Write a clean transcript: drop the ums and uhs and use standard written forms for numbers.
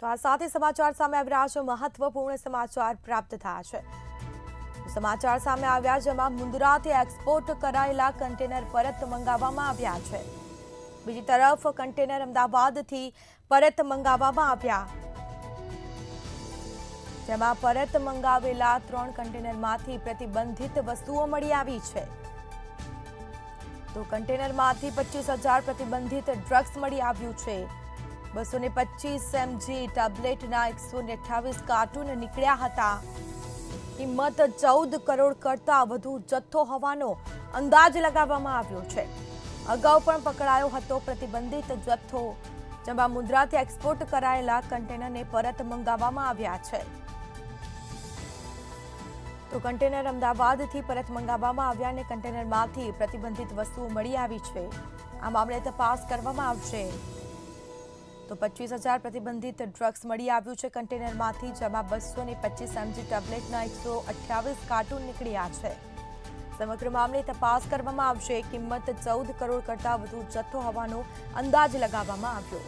તો આ સાથે સમાચાર સામે આવી રહ્યા છે, મહત્વપૂર્ણ સમાચાર પ્રાપ્ત થયા છે। સમાચાર સામે આવ્યા જેમાં મુન્દ્રાથી એક્સપોર્ટ કરાયેલા કન્ટેનર પરત મંગાવવામાં આવ્યા છે। બીજી તરફ કન્ટેનર અમદાવાદથી પરત મંગાવવામાં આવ્યા, જેમાં પરત મંગાવેલા 3 કન્ટેનરમાંથી પ્રતિબંધિત વસ્તુઓ મળી આવી છે। તો કન્ટેનરમાંથી 25,000 પ્રતિબંધિત ડ્રગ્સ મળી આવ્યું છે। 225 mg ટેબ્લેટના 128 કાર્ટૂન નીકળ્યા હતા। કિંમત 14 કરોડ કરતા વધુ જથ્થો હોવાનો અંદાજ લગાવવામાં આવ્યો છે। અગાઉ પણ પકડાયો હતો પ્રતિબંધિત જથ્થો, જેમાં મુન્દ્રાથી એક્સપોર્ટ કરાયેલા કન્ટેનરને પરત મંગાવવામાં આવ્યા છે। તો કન્ટેનર અમદાવાદથી પરત મંગાવવામાં આવ્યા અને કન્ટેનરમાંથી પ્રતિબંધિત વસ્તુઓ મળી આવી છે। આ મામલે તપાસ કરવામાં આવશે। તો 25,000 પ્રતિબંધિત ડ્રગ્સ મળી આવ્યું છે કન્ટેનરમાંથી, જેમાં 225 mg ટેબ્લેટના 128 કાર્ટૂન નીકળ્યા છે। સમગ્ર મામલે તપાસ કરવામાં આવશે। કિંમત 14 કરોડ કરતા વધુ જથ્થો હોવાનો અંદાજ લગાવવામાં આવ્યો।